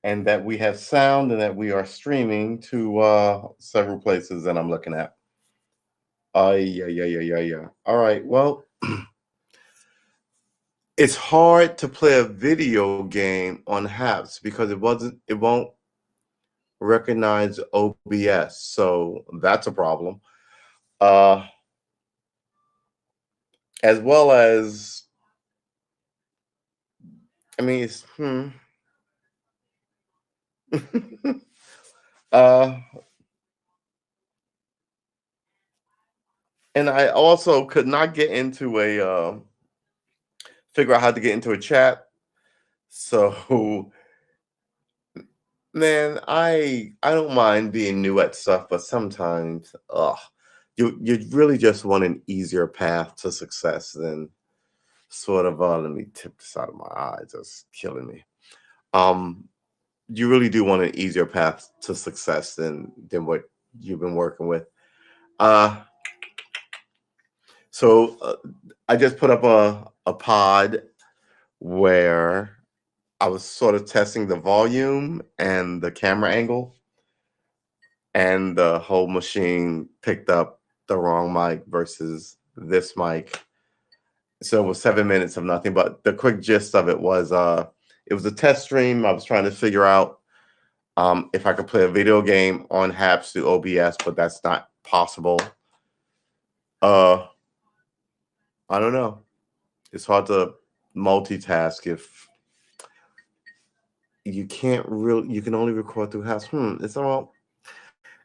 and that we have sound and that we are streaming to several places that I'm looking at. Yeah. All right. Well, it's hard to play a video game on Haps because it won't recognize OBS. So that's a problem. Uh, as well as, I mean, it's uh, and I also could not get into a figure out how to get into a chat. So man, I don't mind being new at stuff, but sometimes, you really just want an easier path to success than sort of let me tip this out of my eyes, it's killing me. Um, you really do want an easier path to success than what you've been working with. Uh, so I just put up a pod where I was sort of testing the volume and the camera angle, and the whole machine picked up the wrong mic versus this mic. So it was 7 minutes of nothing. But the quick gist of it was a test stream. I was trying to figure out if I could play a video game on Haps through OBS, but that's not possible. Uh, I don't know. It's hard to multitask if you can't really. You can only record through Haps. It's all.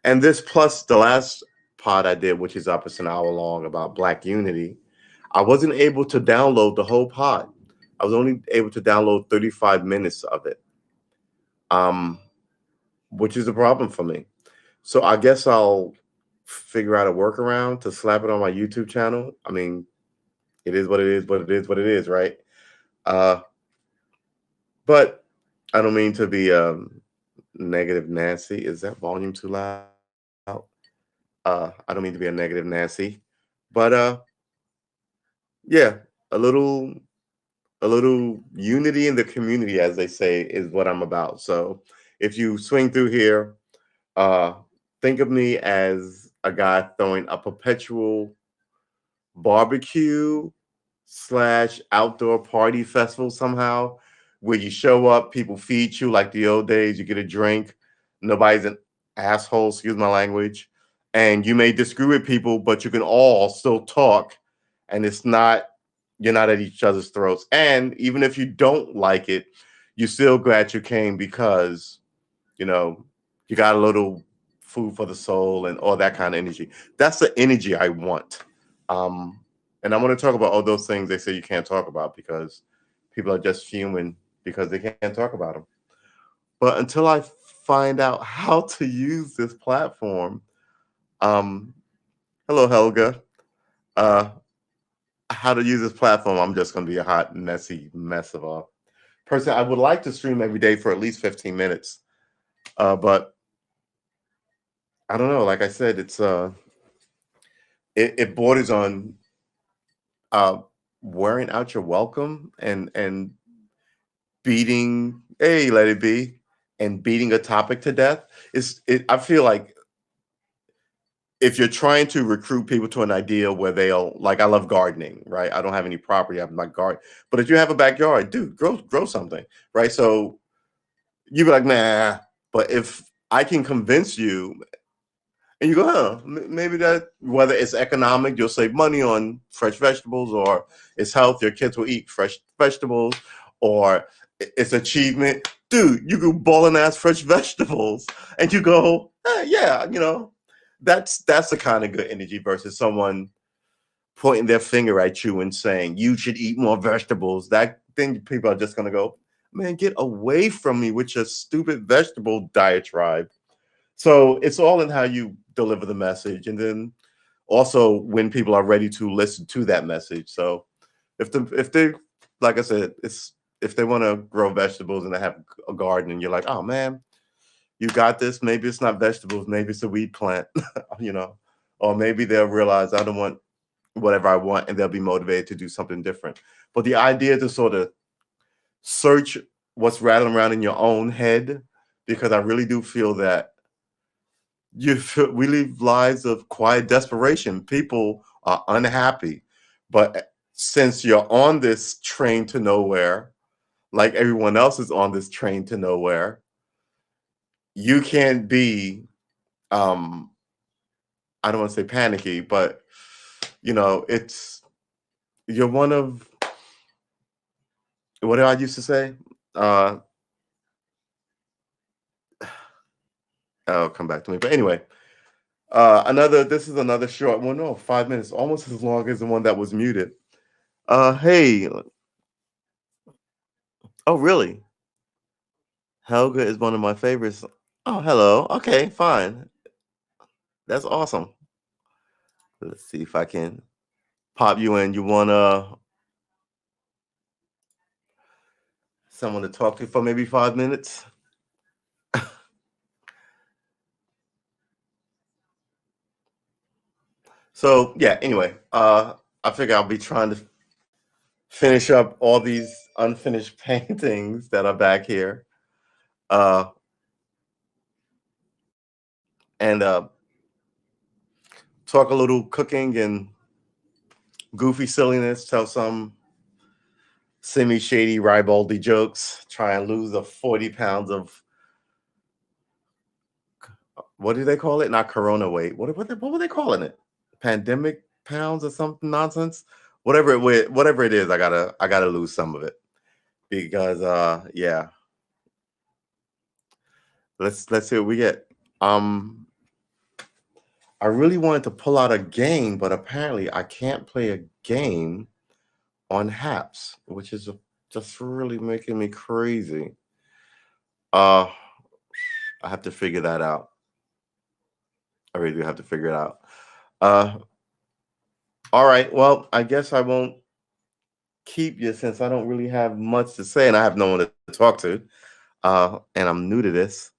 And this plus the last pod I did, which is up, it's an hour long about Black Unity. I wasn't able to download the whole pod. I was only able to download 35 minutes of it, which is a problem for me. So I guess I'll figure out a workaround to slap it on my YouTube channel. I mean, it is what it is, but it is what it is, right? But I don't mean to be negative Nancy. Is that volume too loud? I don't mean to be a negative Nancy, but yeah, a little unity in the community, as they say, is what I'm about. So if you swing through here, uh, think of me as a guy throwing a perpetual barbecue slash outdoor party festival somehow, where you show up, people feed you like the old days, you get a drink, nobody's an asshole, excuse my language, and you may disagree with people, but you can all still talk, and you're not at each other's throats. And even if you don't like it, you're still glad you came because, you know, you got a little food for the soul and all that kind of energy. That's the energy I want. And I want to talk about all those things they say you can't talk about because people are just fuming because they can't talk about them. But until I find out how to use this platform, um, hello Helga, uh, how to use this platform, I'm just going to be a hot, messy mess of a person. I would like to stream every day for at least 15 minutes, but I don't know. Like I said, it borders on uh, wearing out your welcome and beating, hey, let it be, and beating a topic to death. I feel like if you're trying to recruit people to an idea where they'll, like, I love gardening, right? I don't have any property, I'm not garden, but if you have a backyard, dude, grow something, right? So you be like, nah. But if I can convince you, and you go, maybe that, whether it's economic, you'll save money on fresh vegetables, or it's health, your kids will eat fresh vegetables, or it's achievement, dude, you go balling ass fresh vegetables, and you go, yeah, that's the kind of good energy versus someone pointing their finger at you and saying you should eat more vegetables. That thing, people are just gonna go, man, get away from me with your stupid vegetable diatribe. So it's all in how you deliver the message, and then also when people are ready to listen to that message. So if they, like I said, it's if they want to grow vegetables and they have a garden, and you're like, oh man, you got this. Maybe it's not vegetables, maybe it's a weed plant, or maybe they'll realize I don't want whatever I want, and they'll be motivated to do something different. But the idea to sort of search what's rattling around in your own head because I really do feel that we live lives of quiet desperation. People are unhappy, but since you're on this train to nowhere, like everyone else is on this train to nowhere, you can't be um I don't want to say panicky, but it's you're one of what did I used to say? Uh I'll come back to me. But anyway, this is another short one. No, 5 minutes, almost as long as the one that was muted. Hey, oh really? Helga is one of my favorites. Oh, hello. Okay, fine. That's awesome. Let's see if I can pop you in. You want someone to talk to for maybe 5 minutes? So yeah, anyway, I figure I'll be trying to finish up all these unfinished paintings that are back here. Uh and talk a little cooking and goofy silliness, tell some semi-shady ribaldi jokes, try and lose the 40 pounds of what do they call it? Not corona weight. What were they calling it? Pandemic pounds or something nonsense? Whatever it is, I gotta lose some of it. Because yeah. Let's see what we get. I really wanted to pull out a game, but apparently I can't play a game on Haps, which is just really making me crazy. Uh I have to figure that out. I really do have to figure it out. Uh all right. Well, I guess I won't keep you since I don't really have much to say and I have no one to talk to. And I'm new to this.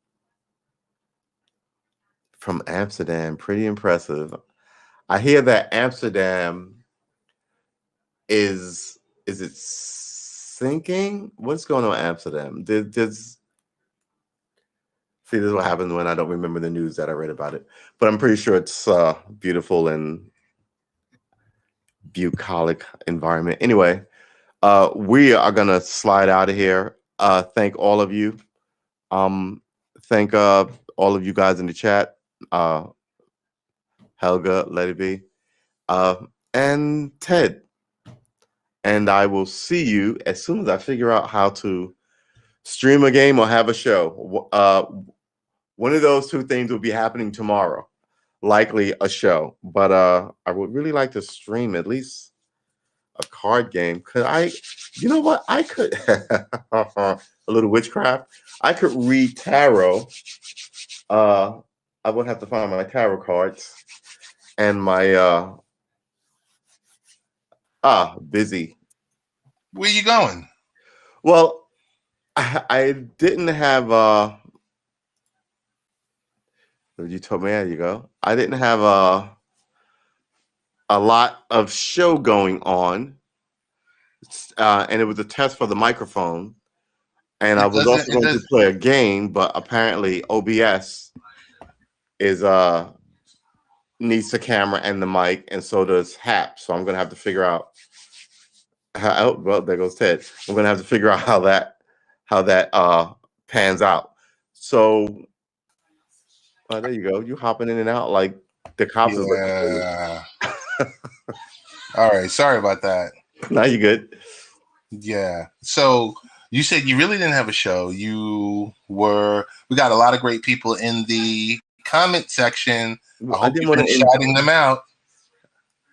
From Amsterdam, pretty impressive. I hear that Amsterdam is it sinking? What's going on in Amsterdam? See, this is what happens when I don't remember the news that I read about it. But I'm pretty sure it's beautiful and bucolic environment. Anyway, we are gonna slide out of here. Thank all of you. Thank all of you guys in the chat. Uh, Helga, let it be, uh, and Ted. And I will see you as soon as I figure out how to stream a game or have a show. One of those two things will be happening tomorrow. Likely a show, but I would really like to stream at least a card game. Could I? You know what? I could a little witchcraft. I could read tarot. Uh, I would have to find my tarot cards and my busy. Where you going? Well, I didn't have you told me there you go. I didn't have a lot of show going on, and it was a test for the microphone. And I was also going to play a game, but apparently OBS is needs the camera and the mic, and so does HAP. So I'm gonna have to figure out how. Oh, well, there goes Ted. I'm gonna have to figure out how that pans out. So there you go. You hopping in and out like the cops are looking for you. All right, sorry about that. No, you good. Yeah. So you said you really didn't have a show. We got a lot of great people in the comment section. I didn't want to shouting them out.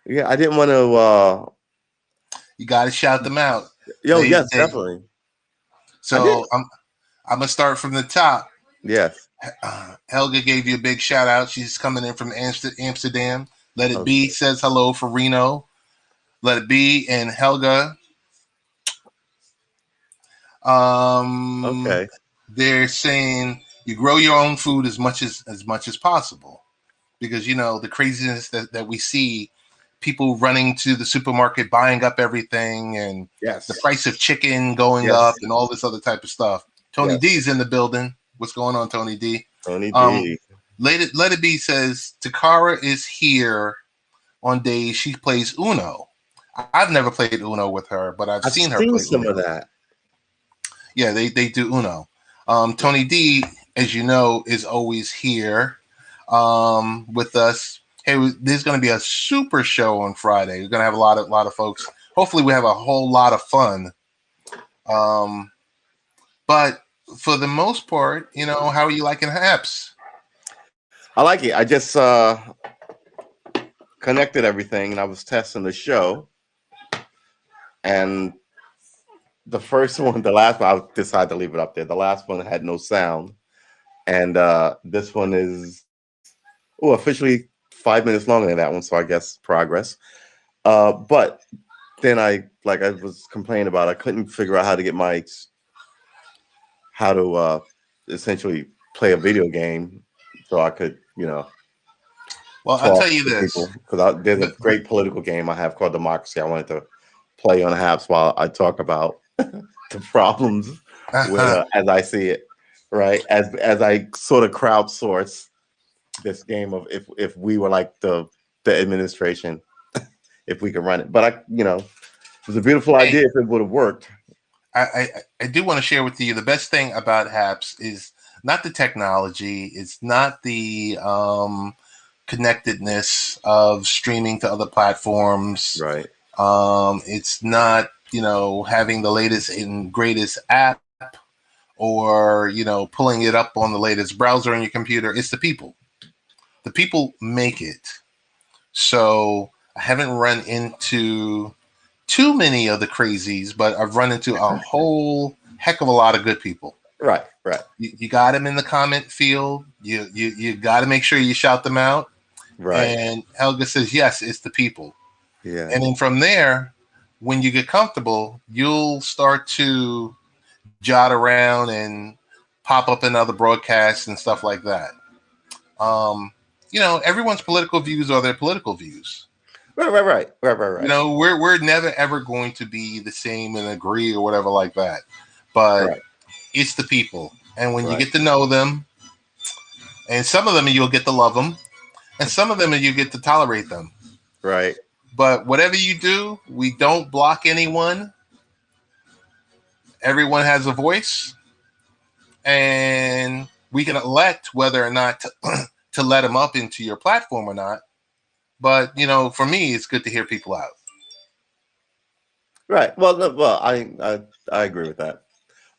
Yeah, I didn't want to. You got to shout them out. Yes, definitely. So I'm gonna start from the top. Yes. Helga gave you a big shout out. She's coming in from Amsterdam. Let It Be says hello for Reno. Let It Be and Helga. Okay. They're saying you grow your own food as much as possible, because the craziness that we see, people running to the supermarket buying up everything, and the price of chicken going up and all this other type of stuff. Tony D's in the building. What's going on, Tony D? Tony D. Let it be says Takara is here on days she plays Uno. I've never played Uno with her, but I've I've seen her seen play some Uno. of that. Yeah, they do Uno. Tony D, as you know, is always here with us. Hey, there's going to be a super show on Friday. We're going to have a lot of folks. Hopefully, we have a whole lot of fun. But for the most part, how are you liking Haps? I like it. I just connected everything, and I was testing the show. And the first one, the last one, I decided to leave it up there. The last one had no sound, and this one is officially 5 minutes longer than that one. So I guess progress. But then I was complaining about, I couldn't figure out how to get how to essentially play a video game, so I could Well, I'll talk tell you to this. people, because there's a great political game I have called Democracy. I wanted to play on Haps while I talk about the problems with as I see it, right? As I sort of crowdsource this game of if we were like the administration, if we could run it. But it was a beautiful idea if it would have worked. I do want to share with you the best thing about Haps is not the technology, it's not the connectedness of streaming to other platforms. Right. It's not, having the latest and greatest app or, pulling it up on the latest browser on your computer. It's the people. The people make it. So I haven't run into too many of the crazies, but I've run into a whole heck of a lot of good people. Right. You got them in the comment field. You got to make sure you shout them out. Right. And Helga says, yes, it's the people. Yeah. And then from there, when you get comfortable, you'll start to jot around and pop up in other broadcasts and stuff like that. Everyone's political views are their political views. Right. We're never ever going to be the same and agree or whatever like that. But it's the people. And when you get to know them, and some of them you'll get to love them, and some of them you get to tolerate them. Right. But whatever you do, we don't block anyone. Everyone has a voice, and we can elect whether or not to let them up into your platform or not. But for me, it's good to hear people out. Right. Well, I agree with that.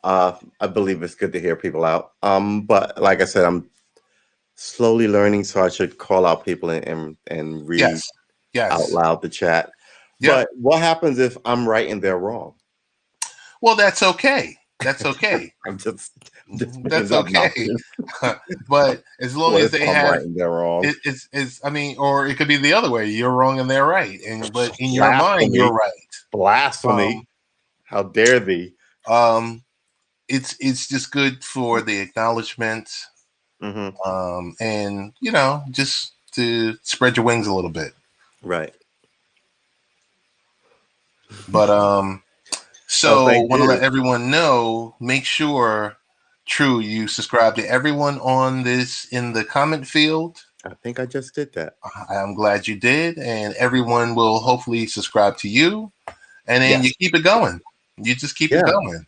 I believe it's good to hear people out. But like I said, I'm slowly learning, so I should call out people and read out loud the chat. Yep. But what happens if I'm right and they're wrong? Well, that's okay. That's okay. I'm just that's okay. But as long as they have, right and they're wrong. Or it could be the other way. You're wrong and they're right. But in your mind, you're right. Blasphemy! How dare thee? It's just good for the acknowledgement, and just to spread your wings a little bit. Right. But so I want to let everyone know, make sure, True, you subscribe to everyone on this in the comment field. I think I just did that. I'm glad you did. And everyone will hopefully subscribe to you. And then you keep it going. You just keep it going.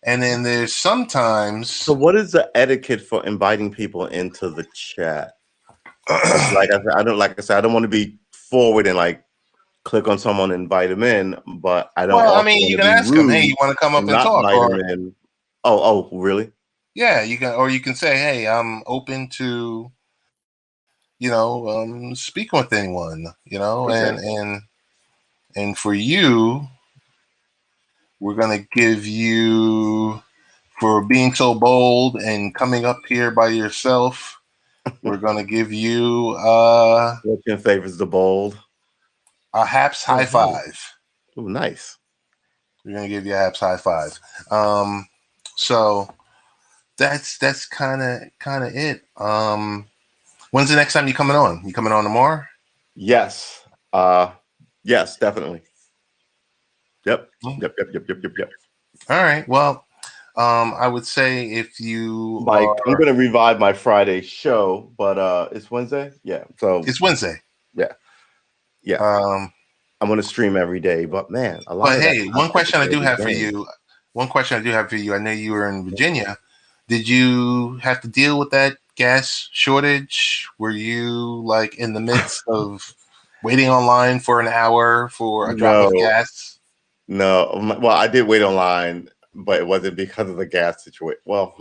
And then there's sometimes. So what is the etiquette for inviting people into the chat? Like I said, I don't want to be forward and click on someone and invite them in, but I don't. Well, I mean, you can ask them, hey, you want to come up and talk? Or, oh, really? Yeah, you can, or you can say, hey, I'm open to, speaking with anyone, okay. and for you, we're gonna give you, for being so bold and coming up here by yourself, we're gonna give you Fortune favors the bold. A Haps high five. Oh, nice. We're gonna give you a Haps high five. So that's kind of it. When's the next time you coming on? You coming on tomorrow? Yes. Yes, definitely. Yep. All right. Well, I would say if you Like I'm are, gonna revive my Friday show, but it's Wednesday. Yeah. So it's Wednesday. yeah, yeah. Um, I'm gonna stream every day, but man, a lot but of that hey, one content question I today do was have for game. you. One question I do have for you. I know you were in Virginia. Did you have to deal with that gas shortage? Were you like in the midst of waiting online for an hour for a drop of No, gas? no. Well, I did wait online, but it wasn't because of the gas situation. Well,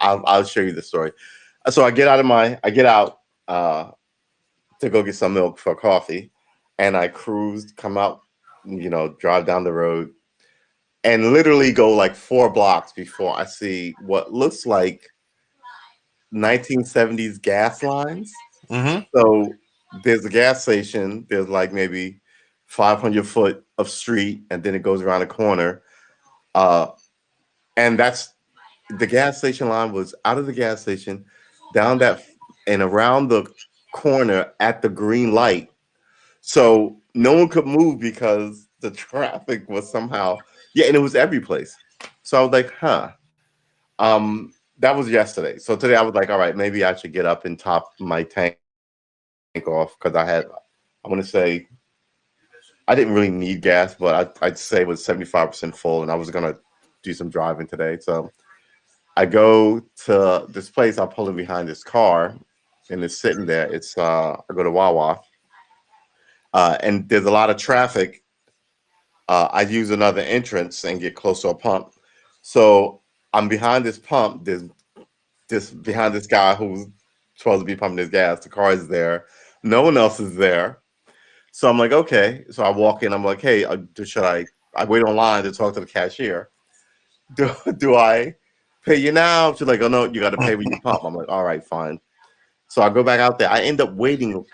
I'll show you the story. So I get out to go get some milk for coffee, and I cruised, come out, drive down the road, and literally go like 4 blocks before I see what looks like 1970s gas lines. Mm-hmm. So there's a gas station. There's like maybe 500 foot of street, and then it goes around a corner. Uh, and that's the gas station line was out of the gas station, down that and around the corner at the green light. So no one could move because the traffic was somehow and it was every place. So I was like, huh. That was yesterday. So today I was like, all right, maybe I should get up and top my tank off because I want to say I didn't really need gas, but I'd say it was 75% full, and I was gonna do some driving today. So I go to this place. I pull in behind this car, and it's sitting there. It's I go to Wawa, and there's a lot of traffic. I use another entrance and get close to a pump. So I'm behind this pump. There's this behind this guy who's supposed to be pumping his gas. The car is there. No one else is there. So I'm like, okay. So I walk in. I'm like, hey, should I wait online to talk to the cashier? Do I pay you now? She's like, oh no, you got to pay when you pump. I'm like, all right, fine. So I go back out there. I end up waiting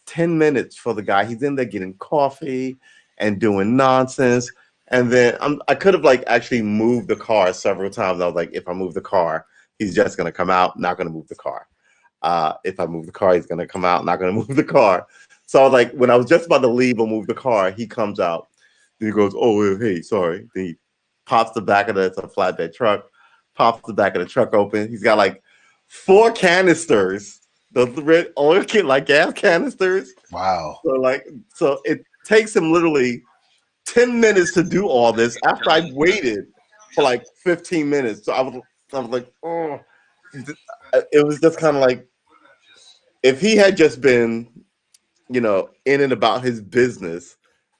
10 minutes for the guy. He's in there getting coffee and doing nonsense. And then I could have like actually moved the car several times. I was like, if I move the car, he's just gonna come out, not gonna move the car. If I move the car, he's gonna come out, not gonna move the car. So I was like, when I was just about to leave or move the car, he comes out. Then he goes, "Oh, hey, sorry." Then he pops the back of it's a flatbed truck, pops the back of the truck open. He's got like 4 canisters, the red oil like gas canisters. Wow. So it takes him literally 10 minutes to do all this after I waited for like 15 minutes. So I was like, oh, it was just kind of like if he had just been, in and about his business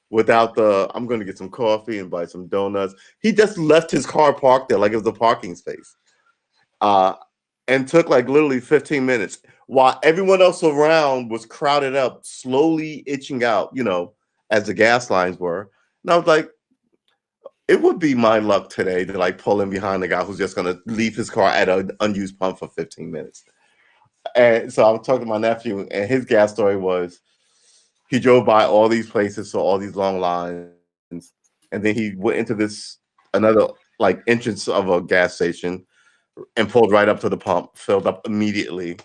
without I'm going to get some coffee and buy some donuts. He just left his car parked there like it was a parking space. Uh, and took like literally 15 minutes while everyone else around was crowded up, slowly itching out, as the gas lines were. And I was like, it would be my luck today to like pull in behind the guy who's just gonna leave his car at an unused pump for 15 minutes. And so I was talking to my nephew, and his gas story was he drove by all these places, saw all these long lines, and then he went into this another like entrance of a gas station and pulled right up to the pump, filled up immediately,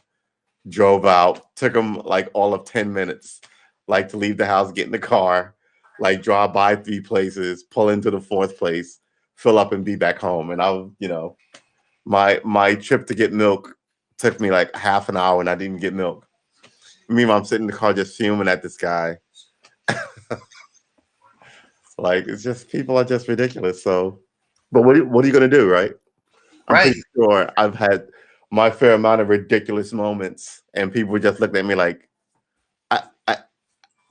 drove out, took him like all of 10 minutes, like to leave the house, get in the car, like drive by 3 places, pull into the fourth place, fill up and be back home. And I was, my trip to get milk took me like half an hour and I didn't even get milk. Meanwhile, I'm sitting in the car just fuming at this guy. Like it's just people are just ridiculous. So, but what are you gonna do, right? I'm Right. pretty sure I've had my fair amount of ridiculous moments, and people just looked at me like, I, I,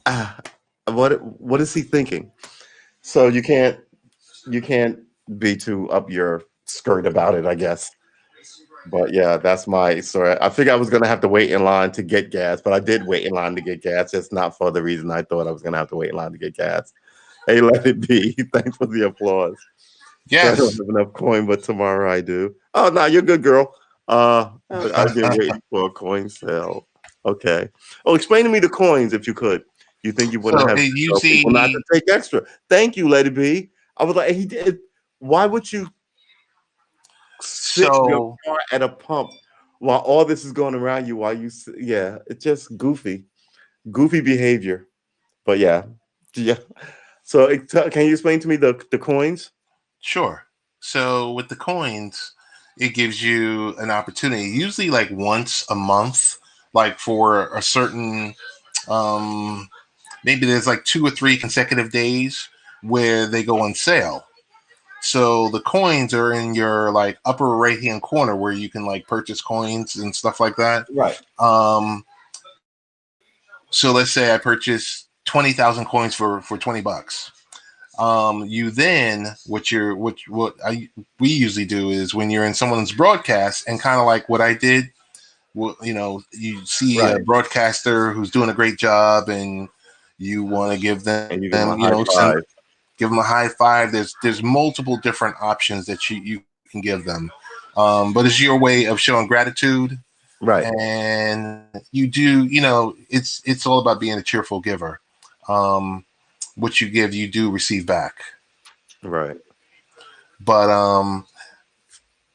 ah, what is he thinking? So you can't be too up your skirt about it, I guess. But yeah, that's my story. I figured I was gonna have to wait in line to get gas, but I did wait in line to get gas. Just not for the reason I thought I was gonna have to wait in line to get gas. Hey, let it be. Thanks for the applause. So I don't Yes. have enough coin, but tomorrow I do. Oh no, you're a good girl. I've been waiting for a coin sale. Okay. Oh, explain to me the coins if you could. You think you wouldn't So have it tell people not to usually, take extra? Thank you, Let It Be. I was like, he did. Why would you sit your so car at a pump while all this is going around you? While yeah, it's just goofy behavior. But yeah, yeah. So can you explain to me the coins? sure. So with the coins, it gives you an opportunity, usually like once a month, like for a certain, um, maybe there's like 2 or 3 consecutive days where they go on sale. So the coins are in your like upper right hand corner where you can like purchase coins and stuff like that. Right. So let's say I purchase 20,000 coins for $20. You then we usually do is when you're in someone's broadcast and kind of like what I did, you see a Right. broadcaster who's doing a great job and you want to give them, And you give them a high five. give them a high five. There's multiple different options that you can give them, but it's your way of showing gratitude. Right. And you do, it's all about being a cheerful giver. What you give, you do receive back. Right. But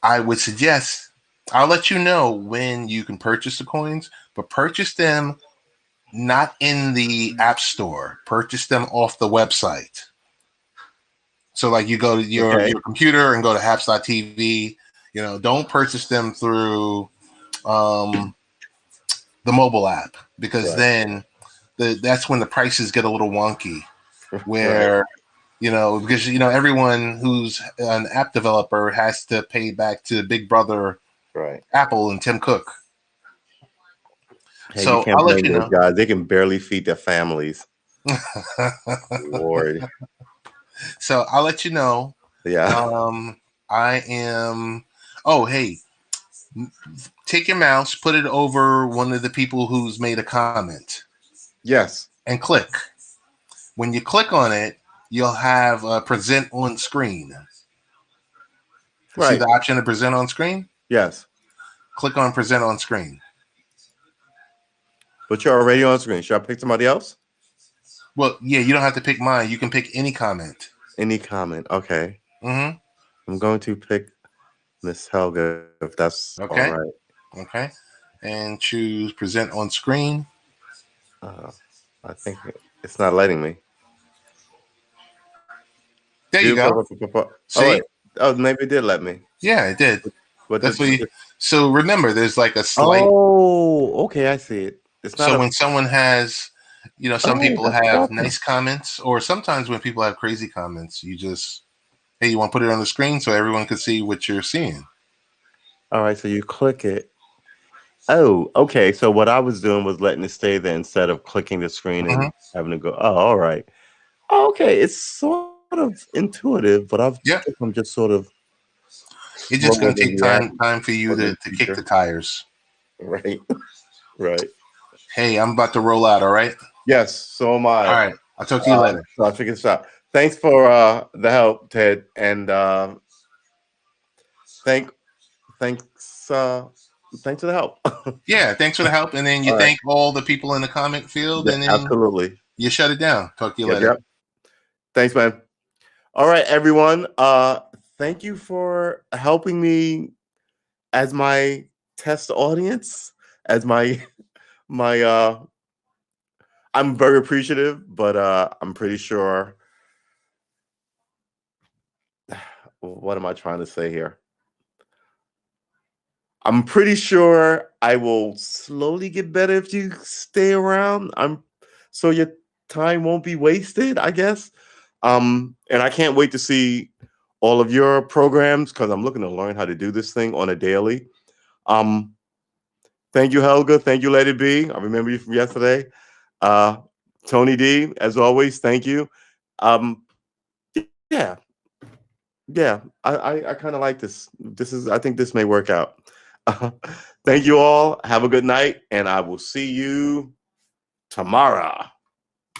I would suggest, I'll let you know when you can purchase the coins, but purchase them not in the app store. Purchase them off the website. So like you go to your computer and go to haps.tv, don't purchase them through the mobile app, because then that's when the prices get a little wonky, where because everyone who's an app developer has to pay back to Big Brother, right, Apple and Tim Cook. Hey, So you can't I'll let blame you those know. guys. They can barely feed their families. Lord. So I'll let you know. Yeah. I am. Oh, hey, take your mouse, put it over one of the people who's made a comment. Yes. And click. When you click on it, you'll have present on screen. See the option to present on screen? Yes. Click on present on screen. But you're already on screen. Should I pick somebody else? Well, yeah, you don't have to pick mine. You can pick any comment. Any comment. Okay. Mm-hmm. I'm going to pick Miss Helga, if that's all right. Okay. And choose present on screen. I think it's not letting me. There you go. Oh, wait. Oh, maybe it did let me. Yeah, it did. So remember, there's like a slight. Oh, okay. I see it. It's not. So when someone has, some people have awesome. nice comments, or sometimes when people have crazy comments, you just, hey, you want to put it on the screen so everyone can see what you're seeing. All right. So you click it. Oh, okay. So what I was doing was letting it stay there instead of clicking the screen and having to go. Oh, all right. Okay. It's sort of intuitive, but I'm just sort of. It's just going to take time for you to kick the tires. Right. Right. Hey, I'm about to roll out. All right. Yes. So am I. All right. I'll talk to you later. So I'll figure this out. Thanks for the help, Ted, and thanks for the help. Yeah, thanks for the help, and then you thank all the people in the comment field, and then absolutely you shut it down. Talk to you later. Yep. Thanks, man. All right, everyone. Thank you for helping me as my test audience, as my I'm very appreciative, but I'm pretty sure. What am I trying to say here? I'm pretty sure I will slowly get better if you stay around. So your time won't be wasted, I guess. And I can't wait to see all of your programs because I'm looking to learn how to do this thing on a daily. Thank you, Helga. Thank you, Let It Be. I remember you from yesterday. Tony D, as always, thank you. Yeah. I kind of like this. I think this may work out. Thank you all. Have a good night, and I will see you tomorrow.